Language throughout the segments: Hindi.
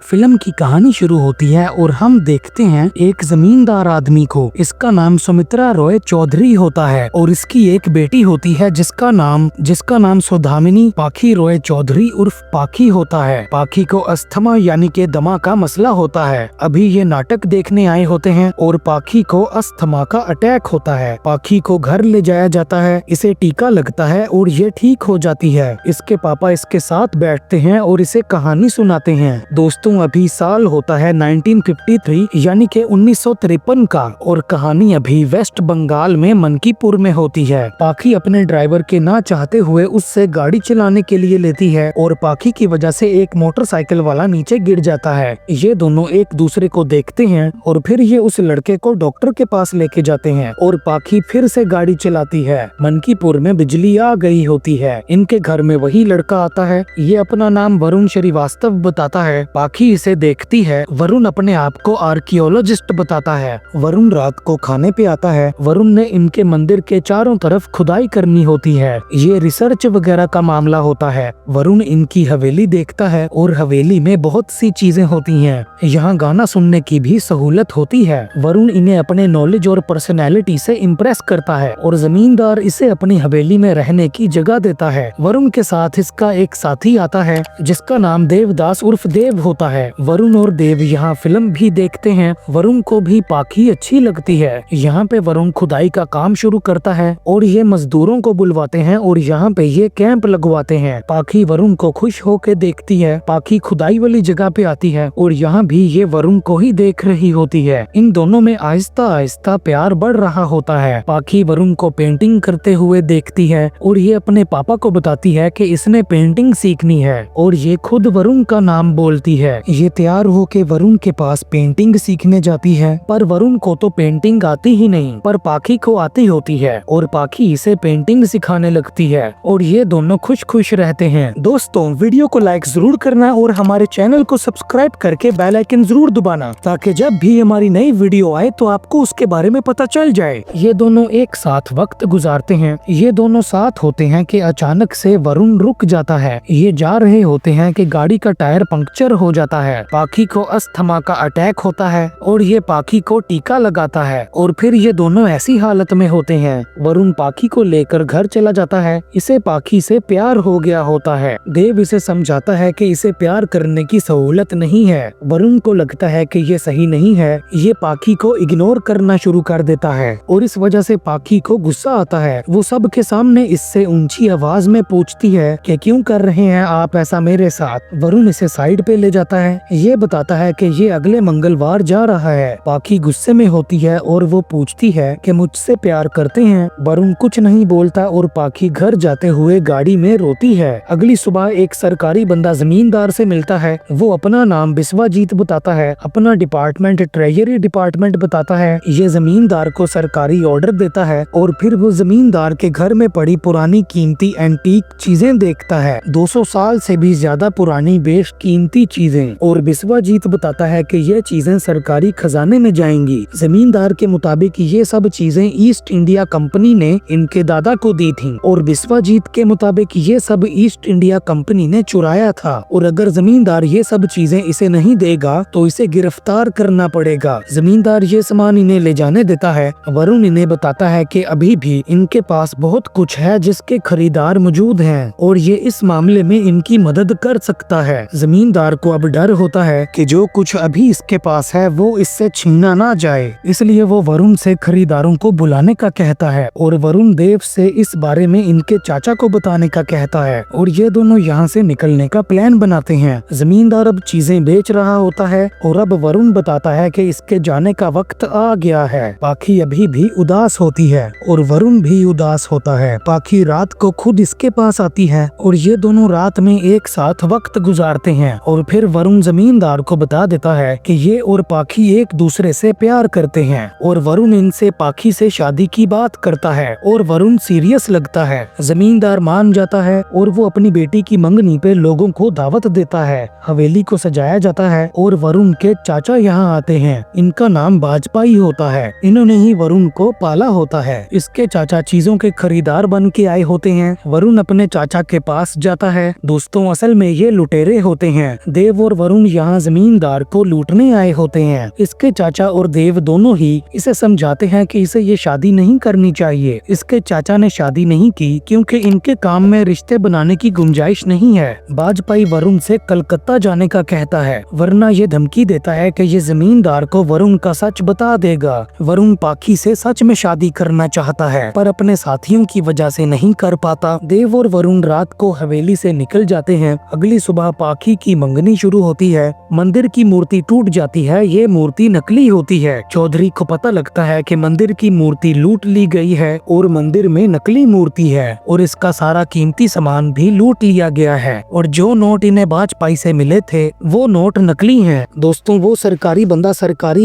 फिल्म की कहानी शुरू होती है और हम देखते हैं एक जमींदार आदमी को। इसका नाम सुमित्रा रॉय चौधरी होता है और इसकी एक बेटी होती है जिसका नाम सौदामिनी पाखी रॉय चौधरी उर्फ पाखी होता है। पाखी को अस्थमा यानी के दमा का मसला होता है। अभी ये नाटक देखने आए होते हैं और पाखी को अस्थमा का अटैक होता है। पाखी को घर ले जाया जाता है, इसे टीका लगता है और ये ठीक हो जाती है। इसके पापा इसके साथ बैठते हैं और इसे कहानी सुनाते हैं। दोस्तों, अभी साल होता है 1953 यानी के 1953 का और कहानी अभी वेस्ट बंगाल में मनकीपुर में होती है। पाखी अपने ड्राइवर के ना चाहते हुए उससे गाड़ी चलाने के लिए लेती है और पाखी की वजह से एक मोटरसाइकिल वाला नीचे गिर जाता है। ये दोनों एक दूसरे को देखते हैं और फिर ये उस लड़के को डॉक्टर के पास लेके जाते हैं और पाखी फिर से गाड़ी चलाती है। मनकीपुर में बिजली आ गई होती है। इनके घर में वही लड़का आता है। ये अपना नाम वरुण श्रीवास्तव बताता है। पाखी इसे देखती है। वरुण अपने आप को आर्कियोलॉजिस्ट बताता है। वरुण रात को खाने पे आता है। वरुण ने इनके मंदिर के चारों तरफ खुदाई करनी होती है। ये रिसर्च वगैरह का मामला होता है। वरुण इनकी हवेली देखता है और हवेली में बहुत सी चीजें होती हैं। यहाँ गाना सुनने की भी सहूलत होती है। वरुण इन्हें अपने नॉलेज और पर्सनैलिटी से इम्प्रेस करता है और जमींदार इसे अपनी हवेली में रहने की जगह देता है। वरुण के साथ इसका एक साथी आता है जिसका नाम देवदास उर्फ देव होता है। वरुण और देव यहाँ फिल्म भी देखते हैं। वरुण को भी पाखी अच्छी लगती है। यहाँ पे वरुण खुदाई का काम शुरू करता है और ये मजदूरों को बुलवाते हैं और यहाँ पे ये कैंप लगवाते हैं। पाखी वरुण को खुश होके देखती है। पाखी खुदाई वाली जगह पे आती है और यहाँ भी ये वरुण को ही देख रही होती है। इन दोनों में आहिस्ता आहिस्ता प्यार बढ़ रहा होता है। पाखी वरुण को पेंटिंग करते हुए देखती है और ये अपने पापा को बताती है कि इसने पेंटिंग सीखनी है और ये खुद वरुण का नाम बोलती है। ये तैयार होके वरुण के पास पेंटिंग सीखने जाती है पर वरुण को तो पेंटिंग आती ही नहीं, पर पाखी को आती होती है और पाखी इसे पेंटिंग सिखाने लगती है और ये दोनों खुश खुश रहते हैं। दोस्तों, वीडियो को लाइक जरूर करना और हमारे चैनल को सब्सक्राइब करके बेल आइकन जरूर दबाना ताकि जब भी हमारी नई वीडियो आए तो आपको उसके बारे में पता चल जाए। ये दोनों एक साथ वक्त गुजारते हैं। ये दोनों साथ होते हैं कि अचानक से वरुण रुक जाता है। ये जा रहे होते हैं कि गाड़ी का टायर पंक्चर हो जाता है। पाखी को अस्थमा का अटैक होता है और ये पाखी को टीका लगाता है और फिर ये दोनों ऐसी हालत में होते हैं। वरुण पाखी को लेकर घर चला जाता है। इसे पाखी से प्यार हो गया होता है। देव इसे समझाता है कि इसे प्यार करने की सहूलत नहीं है। वरुण को लगता है कि ये सही नहीं है। ये पाखी को इग्नोर करना शुरू कर देता है और इस वजह से पाखी को गुस्सा आता है। वो सबके सामने इससे ऊंची आवाज में पूछती है कि क्यों कर रहे हैं आप ऐसा मेरे साथ। वरुण इसे साइड पे ले जाता है। ये बताता है कि ये अगले मंगलवार जा रहा है। पाखी गुस्से में होती है और वो पूछती है कि मुझसे प्यार करते हैं। वरुण कुछ नहीं बोलता और पाखी घर जाते हुए गाड़ी में रोती है। अगली सुबह एक सरकारी बंदा जमींदार से मिलता है। वो अपना नाम बिस्वाजीत बताता है, अपना डिपार्टमेंट ट्रेजरी डिपार्टमेंट बताता है। ये जमींदार को सरकारी ऑर्डर देता है और फिर वो जमींदार के घर में पड़ी पुरानी कीमती एंटीक चीजें देखता है। 200 साल से भी ज्यादा पुरानी बेशकीमती चीजें। और बिस्वाजीत बताता है कि ये चीजें सरकारी खजाने में जाएंगी। जमींदार के मुताबिक ये सब चीजें ईस्ट इंडिया कंपनी ने इनके दादा को दी थी और बिस्वाजीत के मुताबिक ये सब ईस्ट इंडिया कंपनी ने चुराया था और अगर जमींदार ये सब चीजें इसे नहीं देगा तो इसे गिरफ्तार करना पड़ेगा। जमींदार ये सामान इन्हें ले जाने देता है। वरुण इन्हें बताता है कि अभी भी इनके पास बहुत कुछ है जिसके खरीदार मौजूद हैं और ये इस मामले में इनकी मदद कर सकता है। जमींदार को अब डर होता है कि जो कुछ अभी इसके पास है वो इससे छीना ना जाए, इसलिए वो वरुण से खरीदारों को बुलाने का कहता है और वरुण देव से इस बारे में इनके चाचा को बताने का कहता है और ये दोनों यहाँ से निकलने का प्लान बनाते हैं। जमींदार अब चीजें बेच रहा होता है और अब वरुण बताता है कि इसके जाने का वक्त आ गया है। पाखी अभी भी उदास होती है और वरुण भी उदास होता है। पाखी रात को खुद इसके पास आती है और ये दोनों रात में एक साथ वक्त गुजारते हैं और फिर वरुण जमींदार को बता देता है कि ये और पाखी एक दूसरे से प्यार करते हैं और वरुण इनसे पाखी से शादी की बात करता है और वरुण सीरियस लगता है। जमींदार मान जाता है और वो अपनी बेटी की मंगनी पे लोगों को दावत देता है। हवेली को सजाया जाता है और वरुण के चाचा यहाँ आते हैं। इनका नाम वाजपेयी होता है। इन्होंने ही वरुण को पाला होता है। इसके चाचा चीजों के खरीदार बन के आए होते हैं। वरुण अपने चाचा के पास जाता है। दोस्तों, असल में ये लुटेरे होते हैं। देव और वरुण यहाँ जमींदार को लूटने आए होते हैं। इसके चाचा और देव दोनों ही इसे समझाते हैं कि इसे ये शादी नहीं करनी चाहिए। इसके चाचा ने शादी नहीं की क्योंकि इनके काम में रिश्ते बनाने की गुंजाइश नहीं है। वाजपेयी वरुण से कलकत्ता जाने का कहता है, वरना ये धमकी देता है कि ये जमींदार को वरुण का सच बता देगा। वरुण पाखी से सच में शादी करना चाहता है पर अपने साथियों की वजह से नहीं कर पाता। देव और वरुण रात को हवेली से निकल जाते हैं। अगली सुबह पाखी की मंगनी शुरू होती है। मंदिर की मूर्ति टूट जाती है। ये मूर्ति नकली होती है। चौधरी को पता लगता है कि मंदिर की मूर्ति लूट ली गई है और मंदिर में नकली मूर्ति है और इसका सारा कीमती सामान भी लूट लिया गया है और जो नोट इन्हें वाजपेयी से मिले थे वो नोट नकली हैं। दोस्तों, वो सरकारी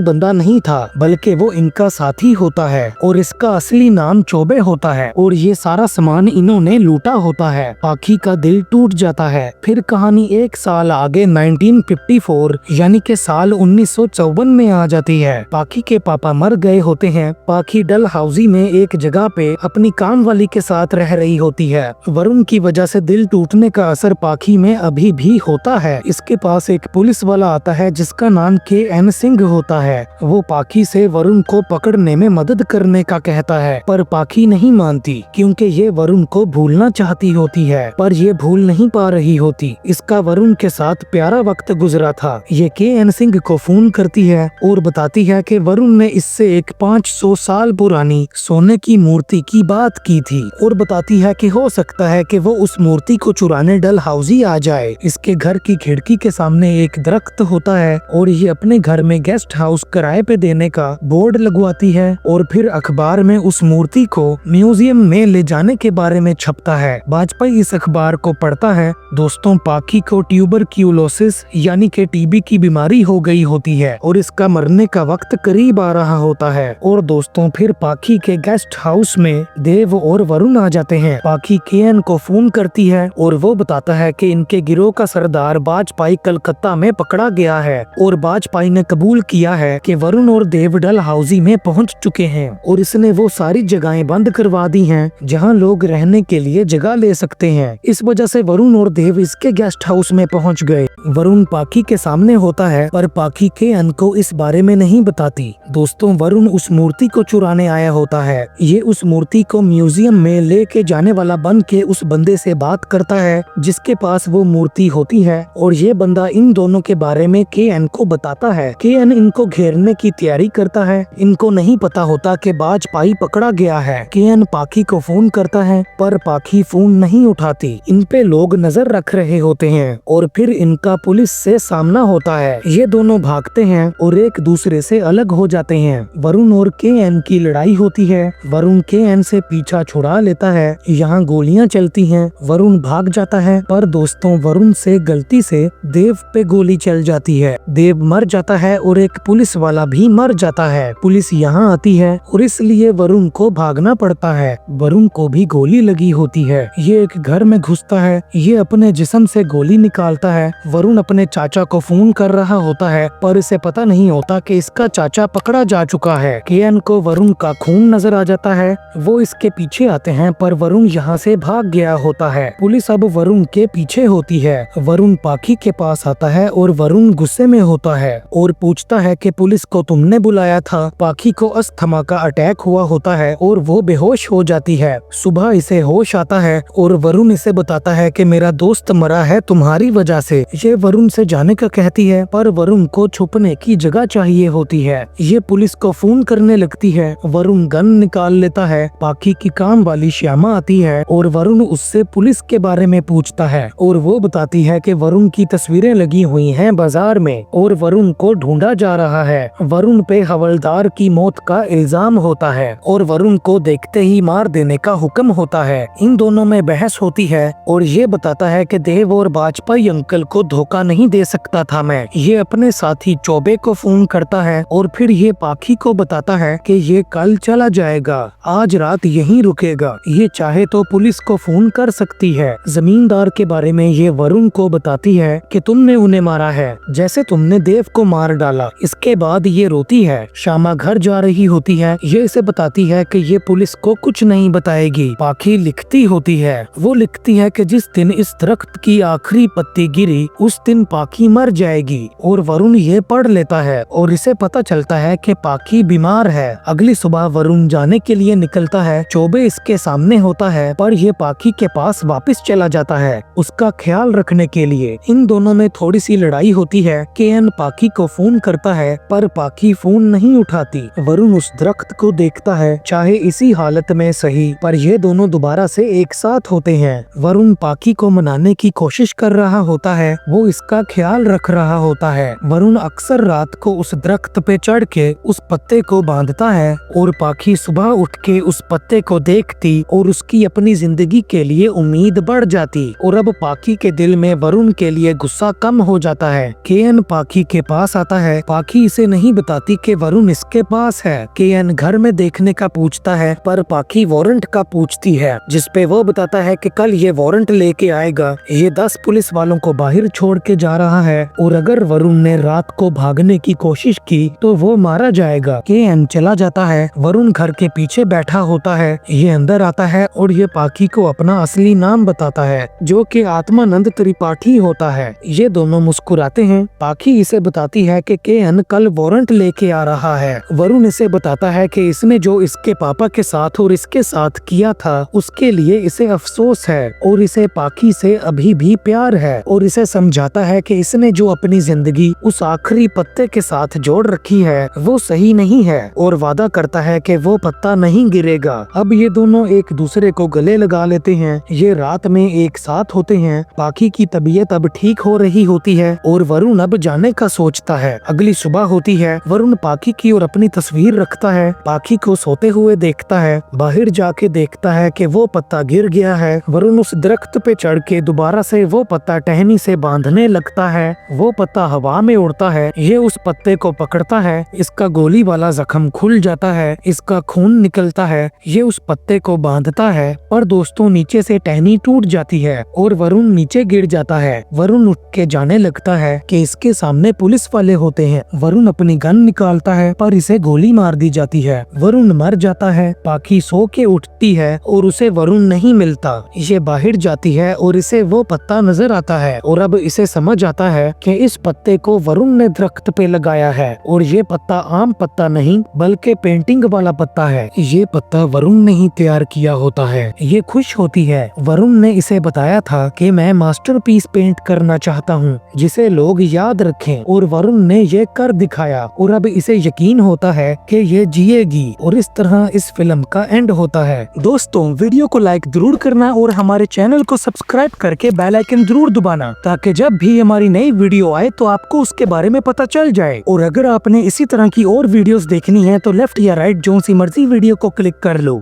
बंदा नहीं था बल्कि वो इनका साथी होता है और इसका असली नाम चौबे होता है और ये सारा सामान इन्होंने लूटा होता है। पाखी का दिल टूट जाता है। फिर कहानी एक साल आगे 1954 यानी कि साल 1954 में आ जाती है। पाखी के पापा मर गए होते हैं। पाखी डलहौजी में एक जगह पे अपनी काम वाली के साथ रह रही होती है। वरुण की वजह से दिल टूटने का असर पाखी में अभी भी होता है। इसके पास एक पुलिस वाला आता है जिसका नाम KN सिंह होता है। वो पाखी से वरुण को पकड़ने में मदद करने का कहता है पर पाखी नहीं मानती क्योंकि ये वरुण को भूलना चाहती होती है पर ये भूल नहीं पा रही होती। इसका वरुण के साथ प्यारा वक्त गुजरा था। ये KN सिंह को फोन करती है और बताती है कि वरुण ने इससे एक 500 साल पुरानी सोने की मूर्ति की बात की थी और बताती है कि हो सकता है कि वो उस मूर्ति को चुराने डलहौजी आ जाए। इसके घर की खिड़की के सामने एक दरख्त होता है और ये अपने घर में गेस्ट हाउस किराए पे देने का बोर्ड लगवाती है और फिर अखबार में उस मूर्ति को म्यूजियम में ले जाने के बारे में छपता है। वाजपेयी इस अखबार को पढ़ता है। दोस्तों, पाखी को ट्यूबरक्यूलोसिस यानी कि TB की बीमारी हो गई होती है और इसका मरने का वक्त करीब आ रहा होता है। और दोस्तों, फिर पाखी के गेस्ट हाउस में देव और वरुण आ जाते हैं। पाखी KN को फोन करती है और वो बताता है कि इनके गिरोह का सरदार वाजपेयी कलकत्ता में पकड़ा गया है और वाजपेयी ने कबूल किया है कि वरुण और देव डलहौजी में पहुंच चुके हैं और इसने वो सारी जगहें बंद करवा दी हैं जहां लोग रहने के लिए जगह ले सकते हैं। इस वजह से वरुण और देव इसके गेस्ट हाउस में पहुंच गए। वरुण पाखी के सामने होता है पर पाखी KN को इस बारे में नहीं बताती। दोस्तों, वरुण उस मूर्ति को चुराने आया होता है। ये उस मूर्ति को म्यूजियम में लेके जाने वाला बन के उस बंदे से बात करता है जिसके पास वो मूर्ति होती है और ये बंदा इन दोनों के बारे में KN को बताता है। KN इनको घेरने की तैयारी करता है। इनको नहीं पता होता कि वाजपेयी पकड़ा गया है। KN पाखी को फोन करता है पर पाखी फोन नहीं उठाती। इन पे लोग नजर रख रहे होते हैं और फिर इनका पुलिस से सामना होता है। ये दोनों भागते हैं और एक दूसरे से अलग हो जाते हैं। वरुण और KN की लड़ाई होती है। वरुण KN से पीछा छुड़ा लेता है। यहाँ गोलियां चलती हैं। वरुण भाग जाता है पर दोस्तों, वरुण से गलती से देव पे गोली चल जाती है। देव मर जाता है और एक पुलिस वाला भी मर जाता है। पुलिस यहाँ आती है और इसलिए वरुण को भागना पड़ता है। वरुण को भी गोली लगी होती है। ये एक घर में घुसता है। ये अपने जिस्म से गोली निकालता है। वरुण अपने चाचा को फोन कर रहा होता है पर इसे पता नहीं होता कि इसका चाचा पकड़ा जा चुका है। KN को वरुण का खून नजर आ जाता है। वो इसके पीछे आते हैं पर वरुण यहाँ से भाग गया होता है। पुलिस अब वरुण के पीछे होती है। वरुण पाखी के पास आता है और वरुण गुस्से में होता है और पूछता है कि पुलिस को तुमने बुलाया था। पाखी को अस्थमा का अटैक हुआ होता है और वो बेहोश हो जाती है। सुबह इसे होश आता है और वरुण इसे बताता है कि मेरा दोस्त मरा है तुम्हारी वजह से। ये वरुण से जाने का कहती है पर वरुण को छुपने की जगह चाहिए होती है। ये पुलिस को फोन करने लगती है। वरुण गन निकाल लेता है। पाखी की काम वाली श्यामा आती है और वरुण उससे पुलिस के बारे में पूछता है और वो बताती है कि वरुण की तस्वीरें लगी हुई हैं बाजार में और वरुण को ढूंढा जा रहा है। वरुण पे हवलदार की मौत का इल्जाम होता है और वरुण को देखते ही मार देने का हुक्म होता है। इन दोनों में बहस होती है और ये बताता है कि देव और वाजपेयी अंकल को धोखा नहीं दे सकता था मैं। ये अपने साथी चौबे को फोन करता है और फिर ये पाखी को बताता है कि ये कल चला जाएगा, आज रात यहीं रुकेगा। ये चाहे तो पुलिस को फोन कर सकती है। जमींदार के बारे में ये वरुण को बताती है कि तुमने उन्हें मारा है जैसे तुमने देव को मार डाला। इसके बाद ये रोती है। श्यामा घर जा रही होती है। ये इसे बताती है कि ये पुलिस को कुछ नहीं बताएगी। पाखी लिखती होती है। वो लिखती है कि जिस दिन इस दरख्त की आखिरी पत्ती गिरी उस दिन दिन पाखी मर जाएगी और वरुण ये पढ़ लेता है और इसे पता चलता है कि पाखी बीमार है। अगली सुबह वरुण जाने के लिए निकलता है। चौबे इसके सामने होता है पर ये पाखी के पास वापस चला जाता है उसका ख्याल रखने के लिए। इन दोनों में थोड़ी सी लड़ाई होती है। केएन पाखी को फोन करता है पर पाखी फोन नहीं उठाती। वरुण उस दरख्त को देखता है, चाहे इसी हालत में सही, पर ये दोनों दोबारा से एक साथ होते हैं। वरुण पाखी को मनाने की कोशिश कर रहा होता है, वो इसका ख्याल रख रहा होता है। वरुण अक्सर रात को उस दरख्त पे चढ़ के उस पत्ते को बांधता है और पाखी सुबह उठ के उस पत्ते को देखती और उसकी अपनी जिंदगी के लिए उम्मीद बढ़ जाती। और अब पाखी के दिल में वरुण के लिए गुस्सा कम हो जाता है। केएन पाखी के पास आता है। पाखी इसे नहीं बताती कि वरुण इसके पास है। केएन घर में देखने का पूछता है पर पाखी वारंट का पूछती है, जिसपे वो बताता है कि कल ये वारंट लेके आएगा। ये 10 पुलिस वालों को बाहर छोड़ के जा रहा है और अगर वरुण ने रात को भागने की कोशिश की तो वो मारा जाएगा। केएन चला जाता है। वरुण घर के पीछे बैठा होता है। ये अंदर आता है और ये पाखी को अपना असली नाम बताता है, जो कि आत्मानंद त्रिपाठी होता है। ये दोनों मुस्कुराते हैं। पाखी इसे बताती है कि केएन कल वारंट लेके आ रहा है। वरुण इसे बताता है कि इसने जो इसके पापा के साथ और इसके साथ किया था उसके लिए इसे अफसोस है और इसे पाखी से अभी भी प्यार है और इसे समझाता है कि इसने जो अपनी जिंदगी उस आखिरी पत्ते के साथ जोड़ रखी है वो सही नहीं है और वादा करता है कि वो पत्ता नहीं गिरेगा। अब ये दोनों एक दूसरे को गले लगा लेते हैं। ये रात में एक साथ होते हैं। पाखी की तबीयत अब ठीक हो रही होती है और वरुण अब जाने का सोचता है। अगली सुबह होती है। वरुण पाखी की ओर अपनी तस्वीर रखता है। पाखी को सोते हुए देखता है। बाहर जाके देखता है कि वो पत्ता गिर गया है। वरुण उस दरख्त पे चढ़ के दोबारा से वो पत्ता टहनी से बांधने लगता है। वो पत्ता हवा में उड़ता है। ये उस पत्ते को पकड़ता है। इसका गोली वाला जख्म खुल जाता है। इसका खून निकलता है। ये उस पत्ते को बांधता है पर दोस्तों नीचे से टहनी टूट जाती है और वरुण नीचे गिर जाता है। वरुण उठ के जाने लगता है कि इसके सामने पुलिस वाले होते हैं। वरुण अपनी गन निकालता है पर इसे गोली मार दी जाती है। वरुण मर जाता है। पाखी सो के उठती है और उसे वरुण नहीं मिलता। ये बाहर जाती है और इसे वो पत्ता नजर आता है और अब इसे समझ आता है कि इस पत्ते को वरुण ने दरख्त पे लगाया है और ये पत्ता आम पत्ता नहीं बल्कि पेंटिंग वाला पत्ता है। ये पत्ता वरुण ने ही तैयार किया होता है। ये खुश होती है। वरुण ने इसे बताया था कि मैं मास्टरपीस पेंट करना चाहता हूँ जिसे लोग याद रखें और वरुण ने ये कर दिखाया और अब इसे यकीन होता है कि ये जिएगी और इस तरह इस फिल्म का एंड होता है। दोस्तों वीडियो को लाइक जरूर करना और हमारे चैनल को सब्सक्राइब करके बेल आइकन जरूर दबाना ताकि जब भी हमारी नई वीडियो आए तो आपको उसके बारे में पता चल जाए। और अगर आपने इसी तरह की और वीडियोस देखनी है तो लेफ्ट या राइट जो सी मर्जी वीडियो को क्लिक कर लो।